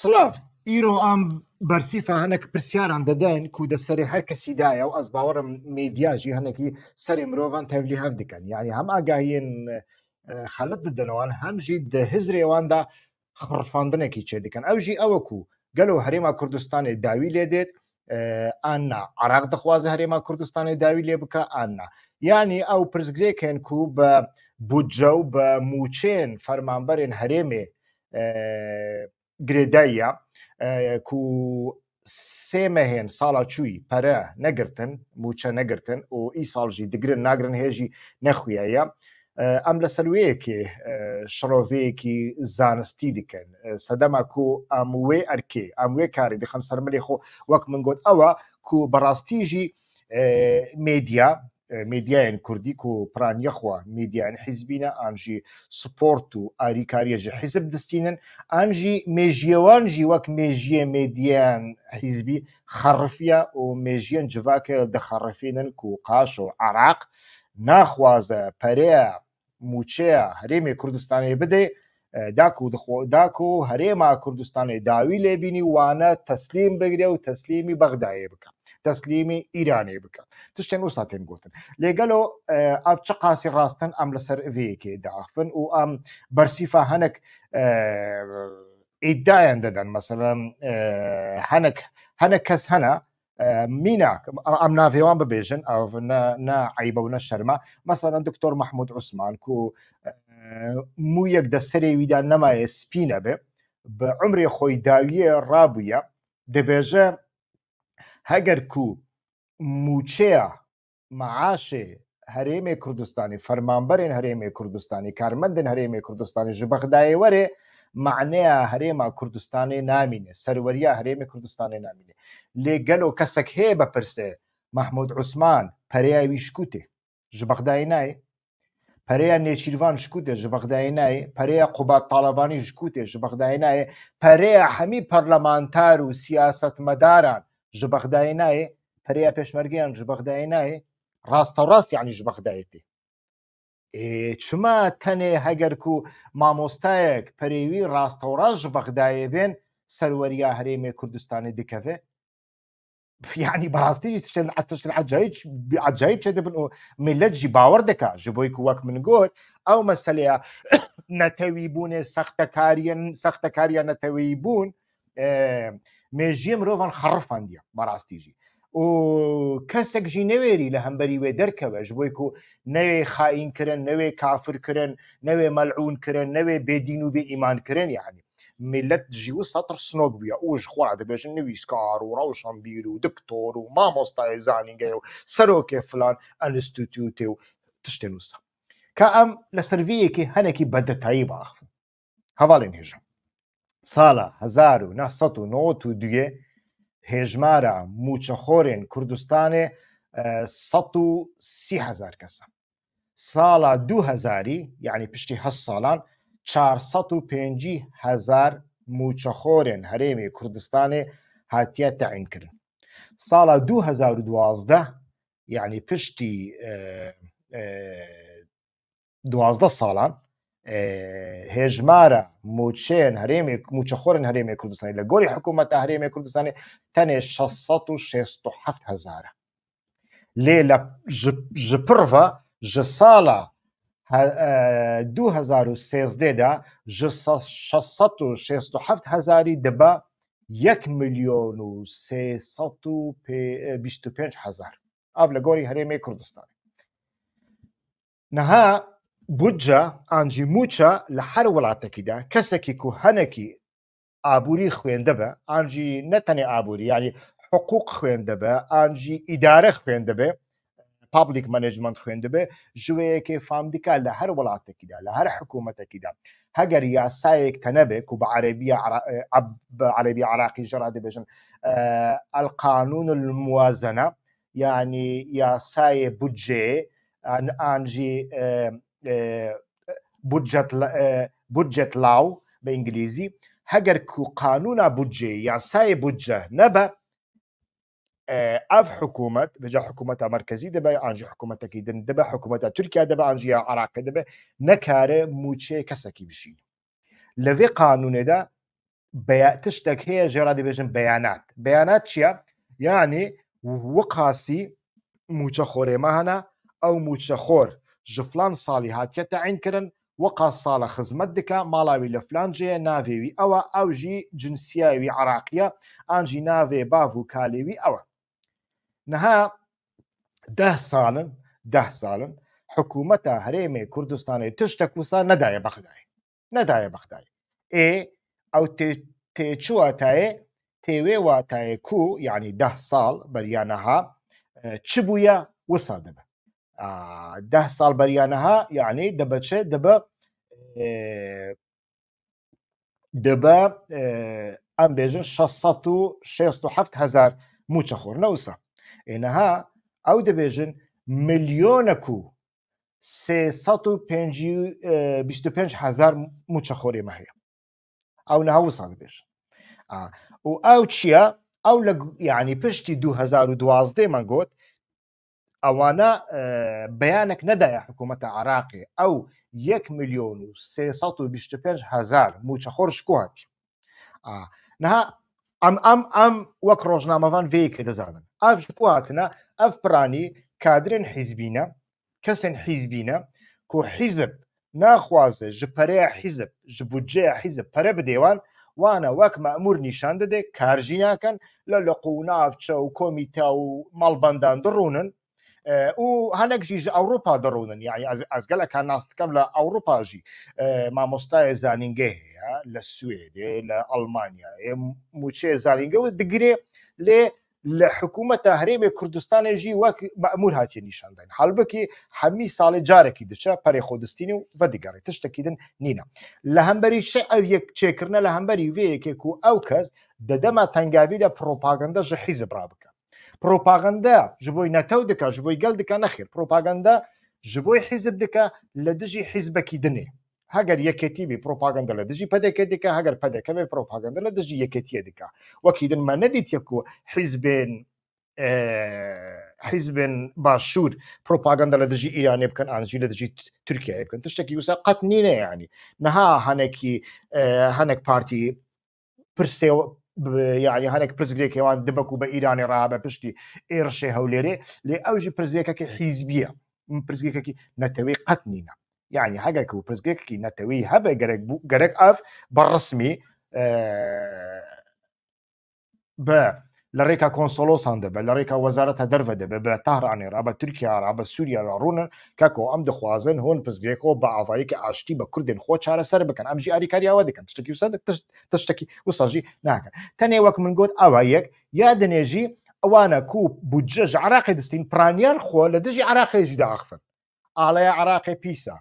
سلااف ئیرۆ ئام بەرسیفە هەنێک پرسیاران دەدەن کو دەسەری هەر کەسیدایە و ئەس باوەڕم میدیاژی هەنێکی سەری مرۆڤان تەبلی هەف دکەن یعنی هەم ئاگاهین خەلت ددەنەوەن هەمژی دە هزرێواندا خڕفاندنێکی چێ دکەن ئەوژی ئەوەکو گەلو هەرێما کوردستانی داوی لێ دێت ئانا عراق دەخوازە هەرێما کوردستانی داوی لێ بکە ئانا یعنی ئەو پرسگرێکن کو بە بودجە و بە موچێن فەرمانبەرێن هەرێمێ گرێدایە کو سێمەهێن ساڵا چووی پەرە نەگرتن موچە نەگرتن و ئی ساڵژی دگرن ناگرن هێژی نەخویایە ئەم لە سەروەیەکێ شڕۆڤەیەکی زانستی دکەن سەدەما کو ئەموێ ئەرکێ ئەموێ کاری دخەن سەرمەلی خۆ وەک من گوت ئەوە کو بەڕاستیژی میدیایان کوردی کو پرانیەخوا میدیان حیزبینە ئانژی سپۆرت و ئاریکاریەژی حیزب دەستینن ئانژی مێژیەوانژی وەک مێژیە میدیان حیزبی خەڕفیە و مێژیان جڤاکە دەخەڕفێنن کو قاش و عراق ناخوازە پەرەیە موچەیە هەرێمی کوردستانی بدەی داکو هەرێما کوردستانی داوی لێبینی وانە تەسلیم بگرێ و تەسلیمی بەغدایە بکە تەسلیمی ئیرانی بکە تشتێن و ساتێن گوتن لێگەلۆ ئەف چ قاسی ڕاستن ئەم لەسەر ئەڤەیەکێ داخفن و ئەم بەرسیفە هەنێک ئیدایان دەدەن مەسەڵەن هەنێک کەس هەنە مینا ئەم ناوێوان ببێژن ئەو نەعیبە و نەشەرمە مەسەڵەن دکتۆر محمود عوسمان کو مویەک دەسەرێویدا نەمایە سپینە بێ بە عمرێ خۆی داویە ڕابوویە دەبێژە هەگەر کو موچەیە مەعاشێ هەرێمێ کوردستانی فەرمانبەرێن هەرێمێ کوردستانی کارمەندن هەرێمێ کوردستانی ji بەغدایê وەرێ معنەیە هەرێما کوردستانی نامینێ سەروەریە هەرێمی کوردستانی نامینێ لێگەلۆ کەسێک هەیە بەپرسێ محمود عوسمان پەرەیاوی شکوتێ ji بەغدایê nayê پەرەیە نێچیروان شکوتێ ji بەغدایê nayê پەرەیە قوبات تاڵەبانی شکوتێ ji بەغدایê nayê پەرەیە هەمی پەرلەمانتار و سیاسەتمەداران ji بەغدایê nayê پەرەیە پێشمەرگەیان ji بەغدایê nayê ڕاستەوڕاست یعنی ji بەغدایەتێ چما تەنێ هەگەر کو مامۆستایەک پەرێوی ڕاستەوڕاست ji بەغدایê بێن سەروەریە هەرێمێ کوردستانی دکەوێ یعنی بەڕاستی تشتن عەجایب چێ دەبن و میلەتژی باوەڕ دەکا ji بۆی ku وەک من گوت ئەو مەسەلەیە نەتەوی بوونێ سەختەکاریە نەتەوەیی بوون مێژیە مرۆڤان خەڕفاندیە بەڕاستیژی و کەسێکژی نەوێری لە هەمبەری وێ دەرکەوە ji بۆی ku نەوێ خائینکردن نەوێ کافرکردن نەوێ مەلعونکردن نەوێ بێدین و بێ ئیمانکردن یعنی میلەت ژی و سەتر سنۆک بووە ئەوش خوا دەبێژن نویسکار و ڕەوشەنبیر و دکتۆر و مامۆستای زانینگەی و سەرۆکێ فلان ئەنستیتیوتێ و تشتێن وسە کە ئەم لە سەروەیەکی هەنێکی بەدەتایی باخن هەواڵێن هێژم ساڵە 1992 هێژمارە موچەخۆرێن کوردستانê 130,000 کەسە ساڵە 2000 یعنی پشتی 8 ساڵان 450,000 موچەخۆرێن هەرێمی کوردستانê هاتیە تەعینکردن ساڵە 2012 یعنی پشتی 12 ساڵان هێژمارە موچەخۆرن هەرێمی کوردستانی لە گۆری حکوومەتە هەرێمی کوردستانی تەنێ 667,000 لێ لە ji pirva ji sala 2013 ji 667,000 dibe 1,325,000 ev li gorî herêmê Kurdistanê niha بودجە ئانجی موچە لە هەر وڵاتێکی دا کەسێکی ku هەنێکی ئابووری خوێندە بە ئانجی نەتەنێ ئابووری یعنی حقوق خوێندە بە ئانجی ئیدارە خوێندە بێ پابلیک مانجمنت خوێندە بێ ژوەیەکێ فام دیکە لە هەر وڵاتێکیدا لە هەر حکوومەتێکیدا هەگەر یاسایەک تەنەبێ ku بە عەرەبی عراقی ژەڕا دەبێژن القانون الموازنە یعنی یاسایە بودجێ ئانجی بودجەت لاو بە ئینگلیزی هەگەر ku قانونا بودجێ یاسایە بودجە نەبە ئەف حکوومەت بەجا حکوومەتە مەرکەزی دەبێ ئانجی حکوومەتێکی دن دەبە حکوومەتە تورکیا دەبە ئانجی عراقە دەبێ نەکارێ موچێ کەسێکی بشین لەوێ قانونێدا تشتێک هەیە ژێرا دەبێژن بەیانات چییە؟ یعنی وەقاسی موچەخۆرێمە هەنا ئەو موچەخۆر ji فلان ساڵی هاتیە تەعینکردن وەقا ساڵە خزمەت دکا ماڵاوی لە فلانجەیە ناوێوی ئەوە ئەوژی جنسیاوی عراقیە ئانجی ناوێ باو و کالێوی ئەوە نەها 10 ساڵن حکوومەتە هەرێمێ کوردستانی تشتێک وسا نەدایە بەخدای ئەو تێچووە تایێ تێوێ واتایە کو یعنی 10 ساڵ بەریانەها چ بووە وسا دەبە 10 ساڵ بەریانەها یعنی دەبەچێ دەبە ئەم بێژن 667,000 موچەخۆر نەوسە ئێنەها ئەو دەبێژن ملیۆنەک و 325,000 موچەخۆرێمە هەیە ئەو نەها وسا دەبێژن و ئەو چییە؟ ئەو لە یعنی پشتی 2012 من گوت ئەوانە بەیانێک نەدایە حکوومەتە عراقی ئەو 1,325,000 موچەخۆر شکوهاتی نەها ئەم وەک ڕۆژنامەوان vەیەکە دەزانن ئەف شکوهاتنە ئەف پرانی کادرن حیزبینە کەسن حیزبینە کۆ حیزب ناخوازە ji پەرەیە حیزب ji بودجەیە حیزب پەرە بدێوان وانە وەک مەئمور نیشان دەدێ کارژی ناکەن لە لەقو و ناوچە و کۆمیتا و مەڵبەندان دڕونن و هەنێکژی ji ئەوروپا دەڕونن یعنی ئەزگەلەکان ناستەکەم لە ئەوروپاژی مامۆستایە زانینگە هەیە لە سوێدێ لە ئەڵمانیا موچێ زانینگە و دگرێ لێ لە حکوومەتە هەرێمێ کوردستانێژی وەک مەئمور هاتیە نیشانداین هەڵبکی هەمی ساڵی جارێکی دچە پەرێ خۆدستینی و بەدیگەڕی تشتێکیدن نینە لە هەمبەری شێ ئەو یەک چێکردنە لە هەمبەری وەیەکێک و ئەو کەس دەدەما تەنگاویدا پرۆپاگەندە ژە حیزب ڕابکە پرۆپاگەندە ji بۆی نەتەو دکا ji بۆی گەل دکا نەخێر پرۆپاگەندە ji بۆی حیزب دکە لە دژی حیزبەکی دنێ هەگەر یەکێتی بی پرۆپاگەندە لە دژی پەدەکە دیکە هەگەر پەدەکە بێ پرۆپاگەندە لە دژی یەکێتیە دیکە وەکیدن مە نەدیتە و حیزبێن باشوور پرۆپاگەندە لە دژی ئیرانێ بکەن ئانجی لە دژی تورکیای بکەن تشتێکی وسا قەت نینە یعنی نەها هەنێک پارتی پرسێ یعنی هەنێک پرزگرێکێوان دبک و بە ئیرانی ڕابە پشتی ئێرشێ هەولێرێ لێ ئەوژی پرزگرێکەکە حیزبیە پرزگرێکێکی نەتەوەی قەت نینە یعنی هەگەک و پرزگرێکی نەتەوەی هەبێ گەرەک ئەف بەڕسمی بە لە ڕێکا کۆنسۆلۆسان دەبێت لە ڕێکا وەزارەتە دەرەوە دەبێت بە تاهرانی ڕا بە تورکیا ڕا بە سووریا ڕوونن کەکۆ ئەم دەخوازن هۆن پزگرێکەوە بە ئاواییکە ئاشتی بە کوردن خۆ چارەسەر بکەن ئەمژی ئاریکاریاوە دەکەن تشتێکی وسە تشتێکی وسەژی ناکەن تەنێ وەک من گوت ئەوە یەک یا دنێژی ئەوانە کووب بودجەژ عراقی دەستین پرانیان خۆ لە دژی عراقیژی داخفن ئاڵەیە عراقی پیسە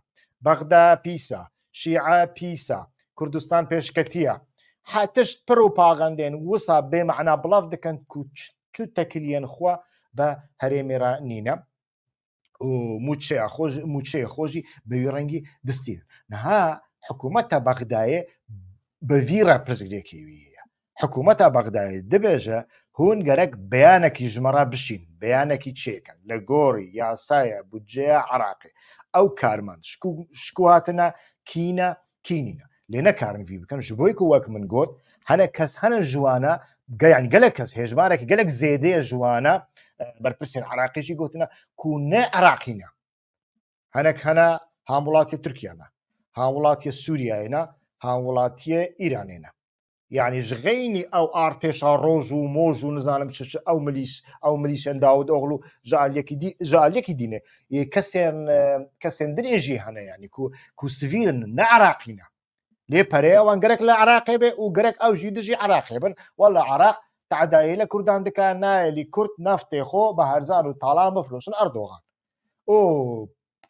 بەغدا پیسە شیعە پیسە کوردستان پێشکەتیە هاتشت پرۆپاگەندێن وسا بێمەعنا بڵاو دەکەن تو تەکلیەن خوا بە هەرێمێرا نینە و موچەیە خۆشی بەوی ڕەنگی دەستین نەها حکوومەتە بەغدایە بەڤیرە پرزگرێکیویە حکوومەتە بەغدایە دەبێژە هون گەرەک بەیانێکی ژمەڕا بشین بەیانێکی چێکن لە گۆڕی یاسایە بودجەیە عراقی ئەو کارمەند شکوهاتنە کینینە لێ نەکارنوی بکەن ji بۆی و وەک من گوت هەنە کەس هەنە ژوانە گەلک کەس هێژمارێکی گەلک زێدەیە ژوانە بەرپرسێن عراقیشی گوتنە کو نە عراقینە هەنێک هەنە هاوڵاتی تورکیانە هاوڵاتیە سووریایەنە هاوڵاتیە ئیرانێنە یعنی ژغینی ئەو ئارتێشا ڕۆژ و مۆژ و نزانم چ ئەو ملیشەن داود ئۆغڵ و ژالێکی دینێ کەسێن درێژی هەنە ینی کو سڤیلن نە عراقینە لێ پەرەیەوان گەرەک لە عراقی بێ و گەرەک ئەوژی دژی عراقی بن وەڵا عراق تعدایە لە کوردان دکا نایلی کورد نەفتێخۆ بە هەرزان و تاڵان بفرۆشن ئەردۆغان ئۆ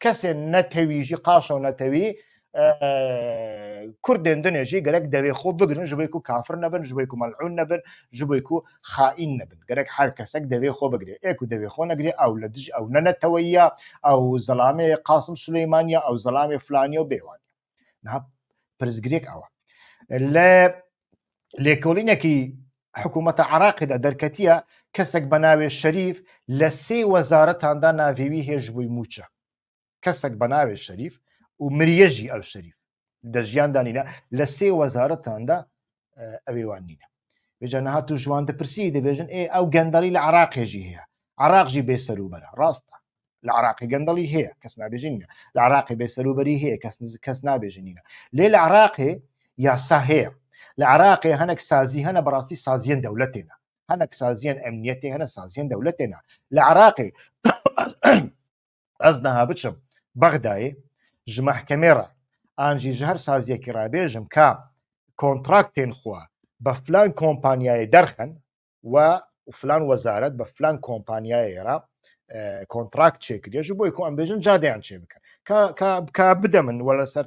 کەسێن نەتەویژی قاشە و نەتەوی کوردێن دنێژی گەرەک دەوێ خۆ بگرن ژبێک و کافر نەبن ژبێک و مەلعون نەبن ژبێک و خائین نەبن گەرەک هەر کەسێک دەوێ خۆ بگرێ ئێک و دەوێ خۆ نەگرێ ئەو لە دژ ئەو نەنەتەوەیە ئەو زەلامێ قاسم سولەیمانیە ئەو زەلامێ فلانیە و بێوانە نە پرزگرێک ئەوە لە لێکۆڵینێکی حکوومەتە عراقیدا دەرکەتیە کەسێک بە ناوێ شەریف لە 3 وەزارەتاندا ناوێوی هێژ بووی موچە کەسێک بە ناوێ شەریف و مریەژی ئەو شەریف دەژیان دانینە لە 3 وەزارەتاندا ئەوێوان نینە بێجا نەهات و ژوان دەپرسی دەبێژن ئەو گەندەڵی لە عراقێژی هەیە عراقژی بێسەروبەرە ڕاستە لە عراقی گەندەڵی هەیە کەس نابێژینە لە عراقی بێسەروبەری هەیە کەس نابێژنینە لێ لە عراقێ یاسا هەیە لە عراقێ هەنێک سازی هەنە بەڕاستی سازیان دەولەتێنە هەنێک سازیان ئەمنیەتی هەنە سازیان دەولەتێنە لە عراقێ ئەس نەها بچم بەغدایێ ji محکمێ را ئانجی ji هەر سازیەکی ڕابێژم کا کۆنتراکتێن خوا بە فلان کۆمپانیایە دەرخەن و فلان وەزارەت بە فلان کۆمپانیایێرا کۆنتراکت چێکرێ ji بۆی کو ئەم بێژن جادەیان چێ بکەن کا بدە من وە لەسەر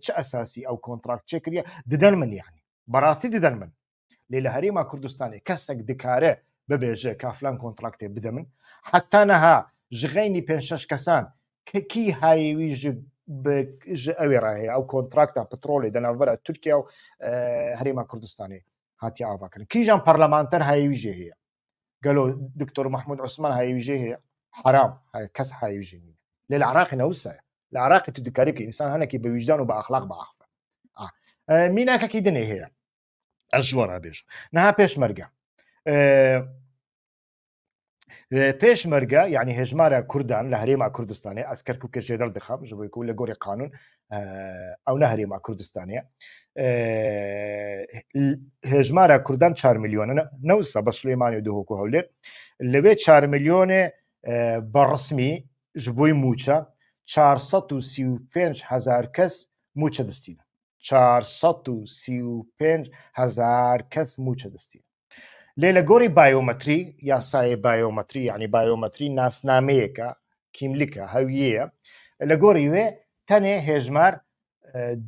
چ ئەساسی ئەو کۆنتراکت چێکریە ددەن من یانی بەڕاستی ددەن من لێ لە هەرێما کوردستانی کەسێک دکارێ ببێژێ کا فلان کۆنتراکتێ بدە من حتا نەها ji غەینی 5-6 کەسان کی هایوی ئەوێ ڕاهەیە ئەو کۆنتراکتە پترۆلی دەناوبەرە تورکیا و هەرێما کوردستانی هاتی ئاواکردن کیژان پەرلەمانتەر هایویژێ هەیە گەلۆ دکتۆر محمود عوسمان هایویژێ هەیە حرام کەس هایویژێ نیە لێ لە عراقی نەوسایە لە عراقی تو دکاری بکە ئینسان هەنێکی بە ویژدان و بە ئەخلاق بە ئاخفە میناکەکی دنێ هەیە ئەژوە ڕابێژ نەها پێشمەرگە پێشمەرگە یعنی هێژمارە کوردان لە هەرێما کوردستانێ ئەسکەرک و کەژێدەڵ دەخاب ژ بۆی لە گۆری قانون ئەو نە هەرێما کوردستانەیە هێژمارە کوردان 4 میلیۆنە نەوسە بە سلێمانی و دهۆک و هەولێر لەوێ 4 میلیۆنێ بەڕسمی ji بۆی موچە 435,000 کەس موچە دەستینە 435,000 کەس موچە دەستینە لێ لە گۆری بایۆمەتری یاسای بایۆمەتری یعنی بایۆمەتری ناسنامەیەکە کیملیکە هەویەیە لە گۆری وێ تەنێ هێژمار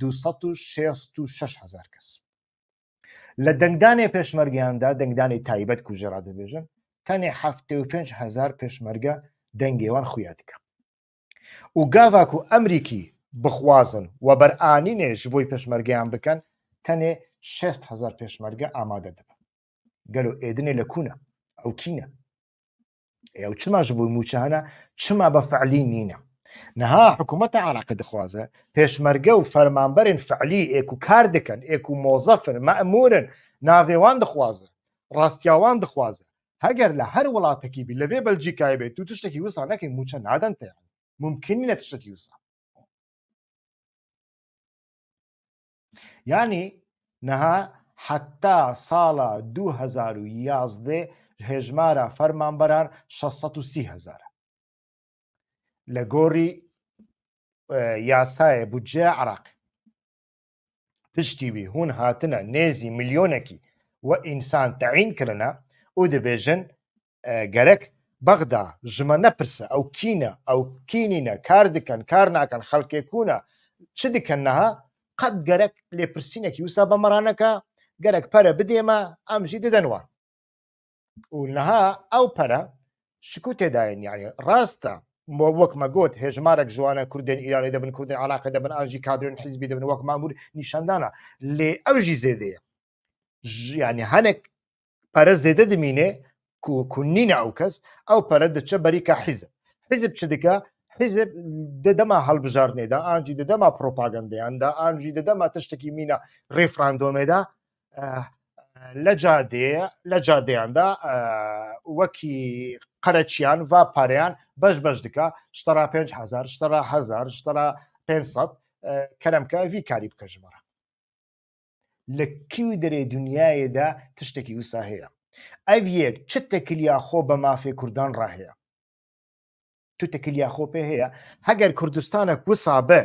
266,000 کەس لە دەنگدانێ پێشمەرگیاندا دەنگدانی تایبەت کوژێرا دەبێژن تەنێ 75,000 پێشمەرگە دەنگێوان خویا دکە و گاواک و ئەمریکی بخوازن و بەرئانینێ ji بۆی پێشمەرگیان بکەن تەنێ 6,000 پێشمەرگە ئامادە دەبن گەلو ئێدنێ لە کوونە ئەو کینە ئەو چما ji بۆی موچە هەنە چما بە فعلی نینە نەها حکوومەتە عراقی دخوازە پێشمەرگە و فەرمانبەرن فعلی ئێک و کار دەکەن ئێک و مۆزەفن مەئمورن ناوێوان دخوازە ڕاستیاوان دخوازە هەگەر لە هەر وڵاتێکی بی لەبێ بەلجیکای بێت و تشتێکی وسا نەکەین موچە نادەن تەیان ممکن نە تشتێکی وسا یعنی نەها حتا ساڵە 2011 هێژمارە فەرمانبەران 630,000 لە گۆری یاسایە بودجێ عراق پشتی وی هون هاتنە نێزی میلیۆنێکی و ئینسان تەعین کردنە و دەبێژن گەرەک بەغدا ژمە نەپرسە ئەو کینە ئەو کینینە کار دکەن کار ناکەن خەڵکێکوونە چ دکەن نەها قەت گەرەک لێپرسینێکی وسا بەمەڕانەکە گەرەک پەرە بدێمە ئەمژی ددەنوە و نەها ئەو پەرە شکو تێداین یعنی ڕاستە وەک مەگوت هێژمارێک جوانە کوردێن ئیرانی دەبن کوردێن عراقی دەبن ئاژی کادرن حیزبی دەبن وەک مامور نیشاندانە لێ ئەوژی زێدەیە یعنی هەنێک پەرە زێدە دمینێ کونینە ئەو کەس ئەو پەرە دەچە بەریکە حیزب چ دکە حیزب دەدەما هەڵبژارنێدا ئانجی دەدەما پرۆپاگەندەیاندا ئانجی دەدەما تشتێکی مینە ڕێفراندۆمێدا لە جادەیاندا وەکی قەرەچیان و پارەیان بەش دکە شتەرا 5,000 شتەرا 1,000 شتەرا 500 کەرەمکە وی کاری بکە ژمەرە لە کیو دەرێ دنیایەدا تشتێکی وسا هەیە ئەو یەک چ تەکلیاخۆ بە مافێ کوردان ڕاهەیە تو تەکلیاخۆ پێ هەیە هەگەر کوردستانە وسا بە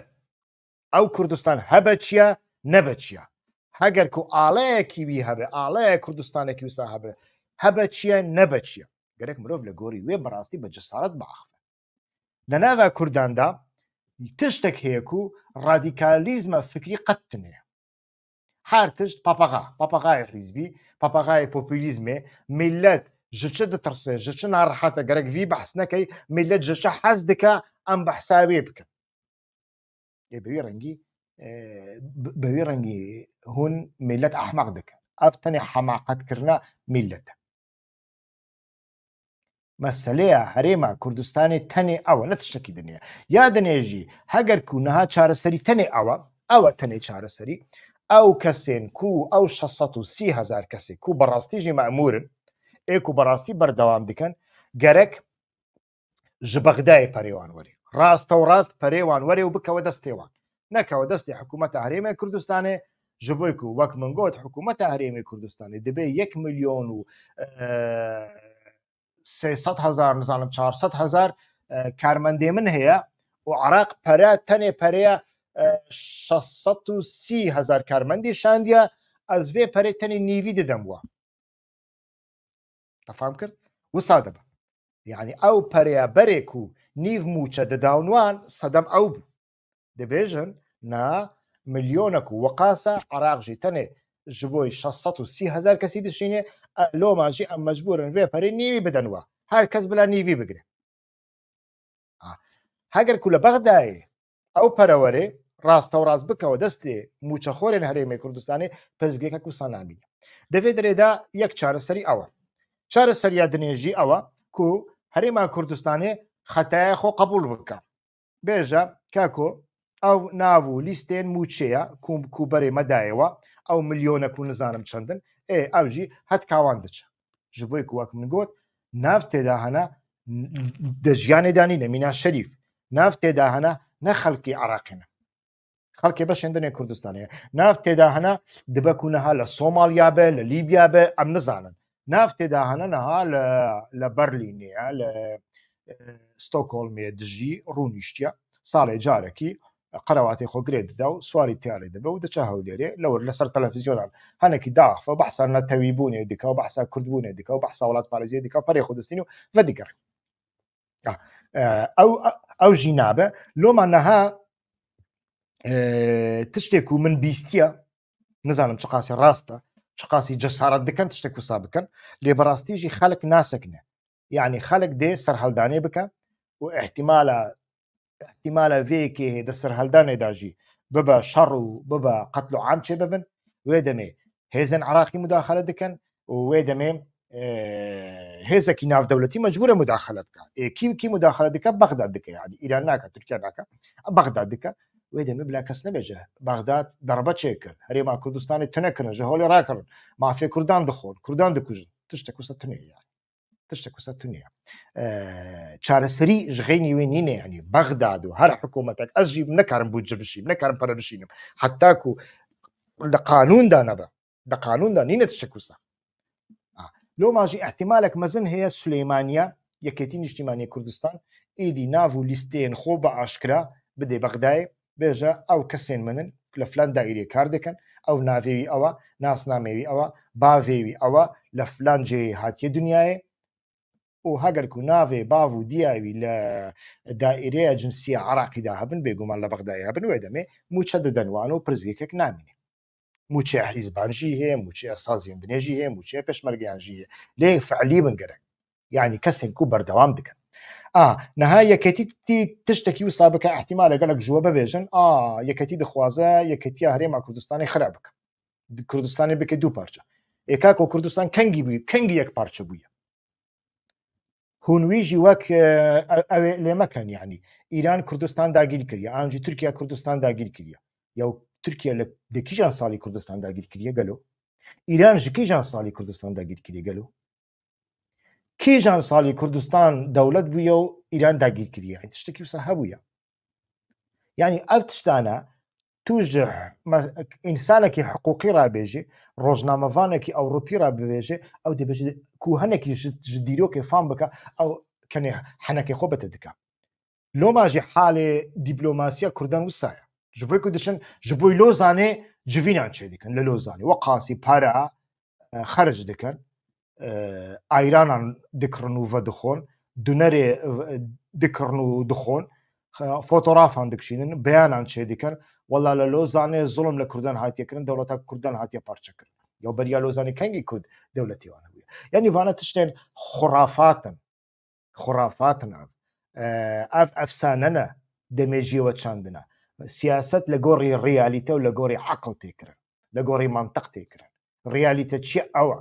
ئەو کوردستان هەبە چیە نەبە چیە هەگەر کو ئاڵەیەکی وی هەبێ ئاڵەیە کوردستانێکی وسا هەبە چیە نەبە چیە گەرەک مرۆڤ لە گۆری وێ بەڕاستی بە جەسارەت باخفە لە ناوە کورداندا تشتێک هەیەک و ڕادیکالیزمە فکری قەتنێ هەر تشت پاپەغای حیزبی پاپەغای پۆپولیزمێ میلەت ji çi ditirse ji çi narahat e gerek vî behs nekey millet ji çi hez dike em behsa wê bikin bi wî rengî hûn millet ehmeq dikin ev tenê hemaqetkirina millet e meseleya herêma Kurdistanê tenê ew e ne tiştekî dinê ya dinê jî heger ku niha çareserî tenê ew e tenê çareserî ئەو کەسێن کو ئەو 630,000 کەسێک کو بەڕاستیژی مەمورن ئێک و بەڕاستی بەردەوام دکەن گەرەک ji بەغدایê پەرێوان وەرێ ڕاستە و ڕاست پەرێوان وەرێ و بکەوە دەستێوان نەکەوە دەستی حکوومەتە هەرێمی کوردستانê ji بۆی ku وەک من گوت حکوومەتە هەرێمی کوردستانê دەبێ 1 ملیۆن و 300,000 نزانم 400,000 کارمەندێ من هەیە و عراق پەرە تەنێ پەرەیە 630,000 کارمەندی شاندیە ئەس vê پەرێ تەنێ نیوی دەدەم وە تەفام کرد وسا دەبە یعنی ئەو پەرەیە بەرێک و نیو موچە دەداونوان سەدەم ئەو بوو دەبێژن نا ملیۆنەک و وەقاسە عراقژی تەنێ ji بۆی 630,000 کەسی دشینێ لۆماژی ئەم مەجبورن vê پەرێ نیوی بدەنوە هەر کەس بلا نیوی بگرێ هەگەر کو لە بەغدایê ئەو پەرەوەرێ ڕاستە و ڕاست بکەوە دەستێ موچەخۆرێن هەرێمی کوردستانê پزگێکە کوسا نامینە دەبێ دەرێدا یەک چارەسەری ئەوە چارەسەریە دنێژی ئەوە کو هەرێما کوردستانê خەتایە خۆ قبول بکە بێژە کاکۆ ئەو ناو و لیستێن موچەیە کوبەرێ مەدایەوە ئەو ملیۆنەک و نزانم چەندن ئەوژی هەت کاوان دچە ji بۆی وەک من گوت ناو تێدا هەنا دەژیانێدانی نەمینا شەریف ناو تێدا هەنا نە خەڵکی عراقینە خەڵکی بەشێندنێ کوردستانەیە ناو تێدا هەنا دبەک و نەها لە سۆمالیا بێ لە لیبیا بێ ئەم نزانن ناو تێدا هەنە نەها لە بەرلینەیە لە ستۆکۆڵمێ دژی ڕوونیشتە ساڵێ جارێکی قەرەواتی خۆگرێ دەدا و سواری تیارێ دەبە و دەچە هەولێرێ لەوە لەسەر تەلەڤیزیۆنان هەنێکی داخە بەحسا نەتەویبوونێ دیکە و بەحسا کوردبوونێ دیکە و بەحسا وڵات پارێزیە دیکە پەرێ خودستین و بە دیگەڕ ئەو ژی نابە لۆمان نەها تشتێک و من بیستیە نزانم چ قاسی ڕاستە چ قاسی جەسارەت دکەن تشتێک وسا بکەن لێ بەڕاستیژی خەڵک ناسەکنێ یعنی خەڵک دێ سەرهەڵدانێ بکە و احتیمالە vêyekê hê di serheldanê da jî bibe şer û bibe qetl û am çê bibin wê demê hêzên Iraqî mudaxele dikin û wê demê hêzekî navdewletî mecbûr e mudaxele bike kî mudaxele dike Bexdad dike yani Îran nake Tirkiye nake Bexdad dike wê demê bila kes nebêje Bexdad derbe çê kir Herêma Kurdistanê tune kirin ji holê rakirin mafê Kurdan dixwin Kurdan dikujin tiştek wisa tune yani تشتك وسط الدنيا چارەسەری ji xênî wê nîne yani Bexdad û her hikûmetek ez jî nekarim bûdce bişîm nekarim pere bişînim heta ku li qanûn da nebe li qanûn da nîne tiştek wisa loma jî ihtimalek mezin heye Süleymaniye Yekêtî Niştimaniyê Kurdistan êdî nav û lîsteyên xwe bi aşkira bidê Bexdayê bêje ew kesên min in li filan daîreyê kar dikin ew navê wî ew e nasnamê wî ew e bavê wî ew e li filan cihê hatiye dunyayê و هەگەر ku navê bav û diyawî li daîreya cinsiya Iraqî da hebin bêguman li Bexdayê hebin wê demê mûçe didin wan û pirzgêkek namîne mûçeya hîzban jî heye mûçeya saziyên dinê jî heye mûçeya pêşmergeyan jî heye lê feilî bin gerek yani kesên ku berdewam dikin niha yekêtî tiştekî wisa bike ihtimalê gelek ji we bibêjin yekêtî dixwaze yekêtiya Herêma Kurdistanê xira bike Kurdistanê bike du parça kako Kurdistan kengî bûye kengî yek parça bûye hûn wî jî wek ew ê lê mekin yani Îran Kurdistan dagîr kiriye an jî Tirkiye Kurdistan dagîr kiriye ya Tirkiye li kîjan salî Kurdistan dagîr kiriye gelo Îran ji kîjan salî Kurdistan dagîr kiriye gelo kîjan salî Kurdistan dewlet bûye û Îran dagîr kiriye tiştekî wisa hebûye yani ev tiştane tu ji însanekî hiqûqî rabêjî rojnamevanekî Ewropî rabêje ew dibêje ku hinekî ji dîrokê fan bike ew kenê henekê xwe bite dike loma jî halê dîplomasiya Kurdan wisa ye ji bo ku diçin ji bo Lozanê civînan çê dikin li Lozanê weqasî pere xerc dikin ayranan dikirin û vedixwin dunerê dikirin û dixwin fotoğrafan dikişînin beyanan çê dikin wala li Lozanê zulm li Kurdan hatiye kirin dewleta Kurdan hatiye parça kirin ya beriya Lozanê kengî Kurd dewletî wan hebûye yani vana tiştên xurafatin ev efsane ne demê jî we çandine siyaset li gorî realîte û li gorî eqil tê kirin li gorî mantiq tê kirin realîte çi ew e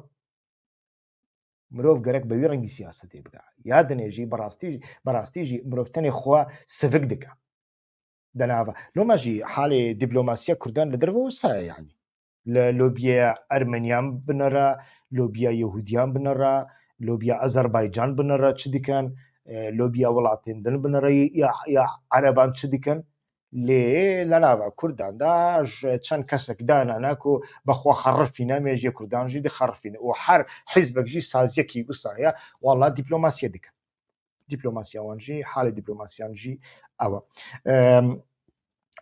mirov gerek bi wî rengî siyasetê bike ya dinê jî berastî jî mirov tenê xwe sivik dike denava loma jî halê dîplomasiya Kurdan li derve wisa ye yani لوبیا ئەرمەنیان بنەرە، لوبیا یهودیان بنەڕە، لوبیا ئەزەربایجان بنەڕە چ دیکەن، لوبیا وڵاتێندن بنەڕە یا عەرەبان چ دیکەن. لێ لەناوە کورداندا چەند کەسێک داناناک و بەخوا خەڕفی نامێژیە کوردانژی دخەڕفین و هەر حیزبێکژی سازیەکی وسایە وڵا دیپلۆماسیە دیکەن. دیپلۆماسیاوانژی حاڵی دیپلۆماسیانژی ئەوە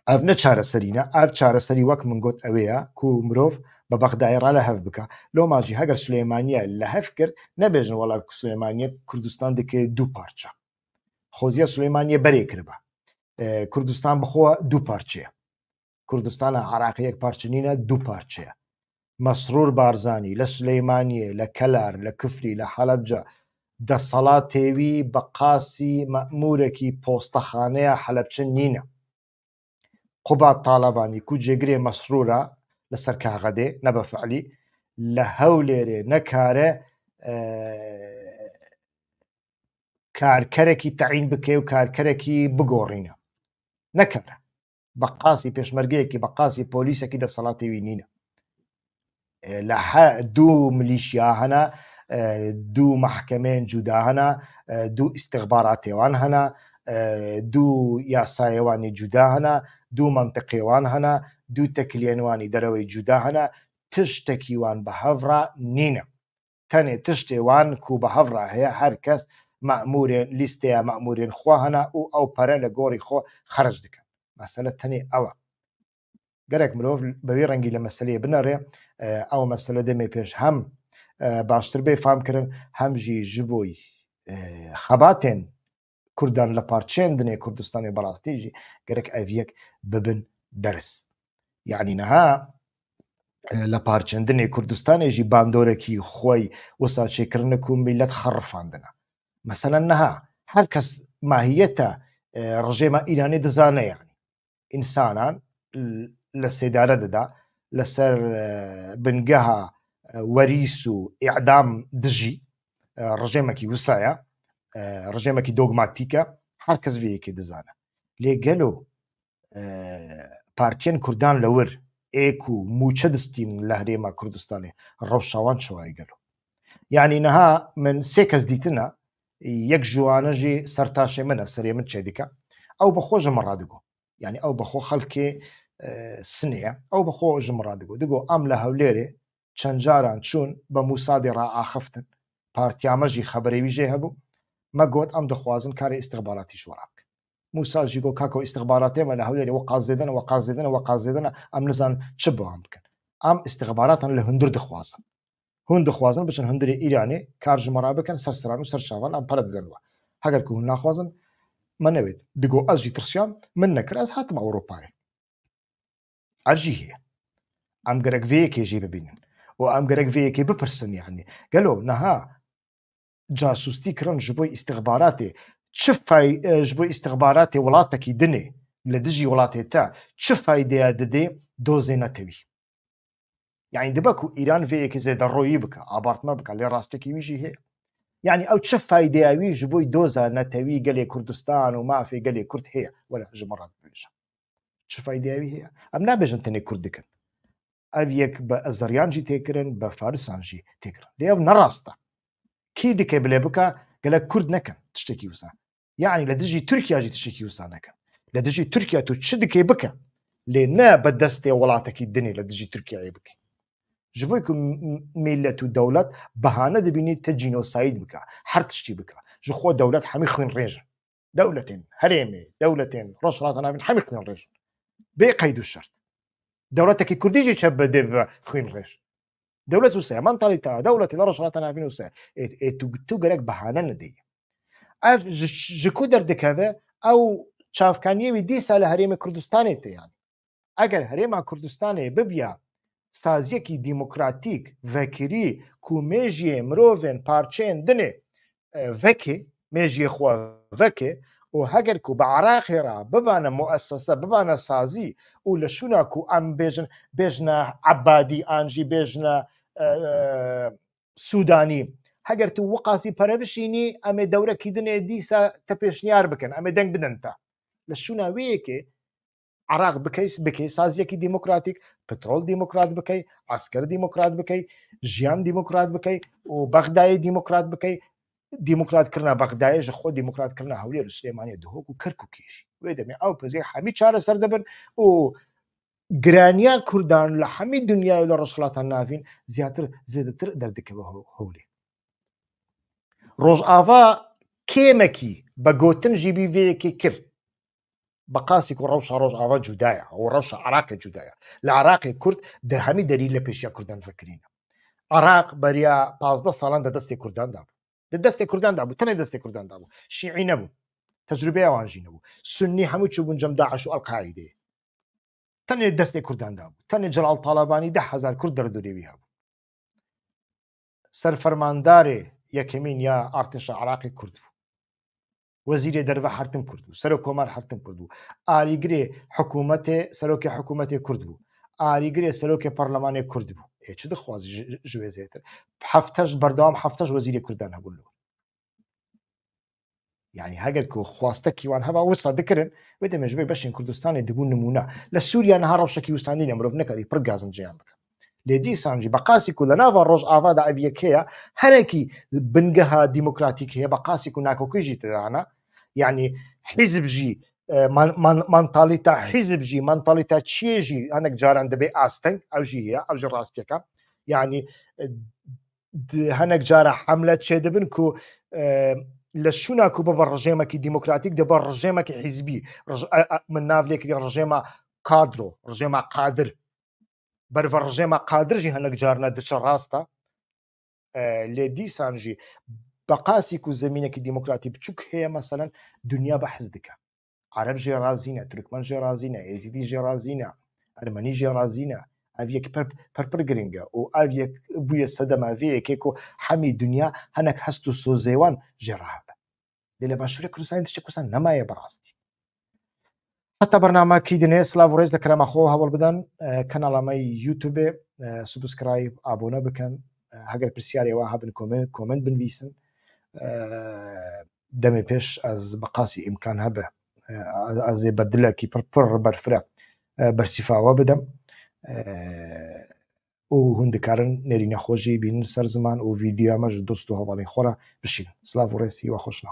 ئەڤ نە چارەسەرینە، ئەv چارەسەری وەک من گوت ئەوەیە کو مرۆڤ بە بەغدایڕا لە هەف بکە. لۆ ماژی هەگەر سلێمانیە لە هەف کرد نەبێژن وەڵا سلێمانیە کوردستان دەکەێت دوو پارچە. خۆزیە سلێمانیە بەرێ کردبە. کوردستان بخۆ دوو پارچەیە. کوردستانە عراقی یەک پارچنینە دوو پارچەیە. مەسرور بارزانی لە سلەیمانیە، لە کەلار، لە کفری، لە حەلەبجە دەسەڵاتێوی بە قاسی مەئمورێکی پۆستەخانەیە حەلەبچە نینە. قوبات تاالبانی کو جێگرێ مەسرورە لەسەر کاغەدێ نەبە فعلی لە هەولێرێ نەکارە کارکەرێکی تەعین بکێ و کارکەرێکی بگۆڕینە نەکەرە. بە قاسی پێشمەرگەیەکی بە قاسی پۆلیسێکی دەسەڵاتێوی نینە. لە دوو ملیشیا هەنا، دوو محکەمەیان جودا هەنا، دوو ئیستیخباراتێوان هەنا، دوو یاسایەوانی جودا هەنا، دوو منتقێوان هەنا، دوو تەکلیێنوانی دەرەوەی جودا هەنا. تشتێکیوان بە هەڤڕا نینە. تەنێ تشتێوان کو بە هەڤڕا هەیە هەر کەس مەئمورێن لیستەیە مەئمورێن خوا هەنا و ئەو پەرە لە گۆڕی خۆ خەرج دکەن. مەسەلە تەنێ ئەوە. گەرێک مرۆڤ بەوێ ڕەنگی لە مەسلەیە بنەڕێ ئەو مەسلە دەمێ پێش هەم باشتر بێ فامکردن هەمژی ji بۆی خەباتێن کوردان لە پارچێندنێ کوردستانی بەڕاستیژی گەرەک ئەڤیەک ببن دەرس. یعنی نەها لە پارچێندنێ کوردستانێژی باندۆرەکی خۆی وەسا چێکردنە و میلەت خەڕفاندنە. مەسەلەن نەها هەر کەس ماهیەتە ڕژێمە ئیرانی دەزانە یعنی ئینسانان لە سێدارە دەدا لەسەر بنگەها وەریس و ئیعدام دژی ڕژێمێکی وسایە ڕژێمێکی دۆگماتیکە هەر کەس vەیەکی دەزانە. لێ گەلۆ پارتیەن کوردان لەور ئێک و موچە دەستین لە هەرێما کوردستانی ڕەوشاوان شەوای گەلۆ. یعنی نەها من سێ کەس دیتنە یەک ژوانەژی سەرتاشێ منە سەرێ من چێ دیکە ئەو بەخۆ ژەمە دەگۆ. یعنی ئەو بەخۆ خەڵکێ سنەیە ئەو بەخۆ ژەمە دەگۆ دەگۆ ئەم لە هەولێرێ چەند جاران چوون بە موسادی ڕائاخفتن پارتیامەژی خەبەرێوی ژێ هەبوو مەگوت ئەم دەخوازن کاری ئیستیخباراتی شوڕا بکەن. موساژی گۆ کاکۆ ئیستیخباراتێمە لە هەولێرێ وە قازێدنە وە قازێدنە وە قازێدنە ئەم نزان چ بۆوان بکەن. ئەم ئیستیخباراتان لە هەندور دەخوازن. هون دەخوازن بچن هەندوری ئیرانی کار ژمەرا بکەن سەرسەران و سەرچاوان ئەم پەرە بدەنەوە. هەگەر کو هون ناخوازن من نەوێت دگۆ ئەژی ترسیان من نەکرد ئەس هاتم ئەوروپای ئەرژی هەیە ئەم گەرەک vەیەکێژی ببینن و ئەم گەرەک vەیەکێ بپرسن. یعنی گەلۆ نەها جاسوستی کردن ji بۆی ئیستیخباراتێ ji بۆی ئیستیخباراتێ وڵاتێکی دنێ لە دژی وڵاتێ تا چ فایدەیە دەدێ دۆزێ نەتەوی. یعنی دەبە و ئیران vەیەکی زێدەڕۆیی بکە ئابارتمە بکە لێ ڕاستێکی ویژی هەیە. یعنی ئەو چ فایدەیەوی ji بۆی دۆزە نەتەوی گەلێ کوردستان و مافێ گەلێ کورد هەیە وەرە ژمەڕ بێژە چ فایدەیەوی هەیە. ئەم نابێژن تەنێ کورد دکن ئەv یەک بە ئەزەریانجی تێکردن بە فارسانژی تێکردن لێ نەڕاستە. کی دیکە بلێ بکە گەلە کورد نەکەن تشتێکی وسا. یعنی لە دژی تورکیاژی تشتێکی وسا نەکەن. لە دژی تورکیا تو چ دکەی بکە لێ نە بە دەستێ وڵاتێکی دنێ لە دژی تورکیای بکە. ji بۆی ku میلەت و دەوڵەت بەهانە دەبینیت تە جینۆساید بکە هەر تشتی بکە ji خۆ دەوڵەت هەمی خوێن ڕێژن دەوڵەتێن هەرێمێ دەوڵەتێن ڕۆژهەڵاتە ناوین هەمی خوێن ڕێژن بێ قەید و شەرت. دەوڵەتێکی کوردیژی چە بەدێ بە خوێن ڕێژ دەوڵەت وسایە مەنتاڵیتا دەوڵەتی لە ڕۆژهەڵاتە ناوین وسایە تو گەرەک بەهانە نەدەی. ئەv ji ku دەردەکەوێ ئەو چاوکانیەوی دیسا لە هەرێمی کوردستانێ تەیان ئەگەر هەرێما کوردستانێ ببیە سازیەکی دیموکراتیک vekirî ku mêjiyê mirovên parçeyên dinê veke mêjiyê xwe veke û heger ku bi Iraqê re bibane muessese bibane sazî û li şûna ku em bêjin bêjne Ebadî an jî bêjne Sûdanî heger tu wiqasî pere bişînî em ê dewrekî dinê dîsa te pêşniyar bikin em ê deng bidin te li şûna wê yekê عراق بکەی سازیەکی دیموکراتیک، پترۆل دیموکرات بکەی، عسکەر دیموکرات بکەی، ژیان دیموکرات بکەی و بەغدای دیموکرات بکەی. دیموکراتکردنا بەغدایەژە خۆ دیموکراتکردنا هەولێر و سلێمانیە دهۆک و کەرک و کێشی وێ دەمێ ئەو پزی هەمی چارەسەر دەبن و گرانیان کوردان لە هەمی دنیای لە ڕۆژهەڵاتان ناوین زیاتر دەردەکەوە هەولێ. ڕۆژئاوا کێمەکی بە گۆتنژی بیڤەیەکی کرد بە قاسی و ڕەوشە ڕۆژئاوا جودایە و ڕەوشە عراقی جودایە لە عراقی کورد دە هەمی دەری لە پێشیا کوردان فکرینە. عراق بەریا 15 ساڵان لە دەستی کورداندا بوو، لە دەستی کورداندا بوو، تەنێ دەستی کورداندا بوو، شیعی نەبوو، تەجروبەی ئەوانژی نەبوو، سنی هەموو چوو بوون جەم داعش و ئەڵقاعیدەیە، تەنێ دەستی کورداندا بوو، تەنێ جەلال تاڵابانی 10,000 کورد دەردوورێوی هەبوو. سەرفەرماندارێ یەکەمین یا ئارتێشە عراقی کورد بوو، وەزیرێ دەربە هەرتم کورد بوو، سەرۆک کۆمار هەرتم کورد بوو، ئاریگرێ حکوومەتێ سەرۆکی حکوومەتی کورد بوو، ئاریگرێ سەرۆکی پەرلەمانی کورد بوو. هیچ دەخوازی ژوێزێتر هەفتەش بەردەوام هەفتەش وەزیری کوردان هەبوون. یعنی هەگەر کە خواستەکیوان هەبا وسا دەکردن وێ دەمێژبێ بەشین کوردستانی دەبوون نمونە لە سووریا نەها ڕەوشەکی وستانی لە مرۆڤ نەکەی پڕ گازن جیان بکە. لێ دیسانجی بە قاسی و لە ناوە ڕۆژ ئاوادا ئەڤەکەیە هەرێکی بنگەها دیموکراتیک هەیە بە قاسی و ناکۆکیژی تدانە، یعنی حیزبژی منتالیتا حیزبژی منتالیتا چێژی هەنێک جاران دەبێ ئاستەنگ ئەوژی هەیە ئەوژ ڕاستیەکە، یعنی هەنێک جارە حملە چێ دەبن و لە شووناکو بە ڕژێمەکی دیموکراتیک دەبە ڕژێمەکی حیزبی من ناولێکی ڕژێمە کادرۆ ڕژێمە قادر بەرڤە ڕژێمە قادرژی هەنێک جارنە دچە ڕاستە. لێ دیسانژی بە قاسی و زمینێکی دیموکراتی بچووک هەیە مەسەلەن دنیا بە حەز دکە، عەرەب ژێرازینە، تورکمەن ژێرازینە، ئێزیدی ژێرازینە، ئەرمەنی ژێرازینە، ئەڤەک پەرپڕ گرنگە و ئەڤەک بوویە سەدەماڤەیەکێک و هەمی دنیا هەنێک هەست و سۆزێوان ژێڕابە لێ لە باشووری کوردستانی تشتێک کوردستان نەمایە بەڕاستی. حتا بەرنامەکی دنێ سلااو ڕێز دەکرامە خۆ هەوڵ بدەن کەناڵەمەی یوتوبێ سوبسکرایب ئابۆنە بکەن، هەگەر پرسیارێەوە هەبن کۆمنت بنویسن، دەمێ پێش ئەس بە قاسی ئیمکان هەبە ئەزێ بە دلێکی پڕ بەرفرە بەرسیفاوە بدەم و هوندکارن نێری نەخۆشی بینن سەر زمان و ڤیددیۆمەش دۆست و هەواڵی خۆرە بشین. سلااو ڕێسی وە خۆشنە.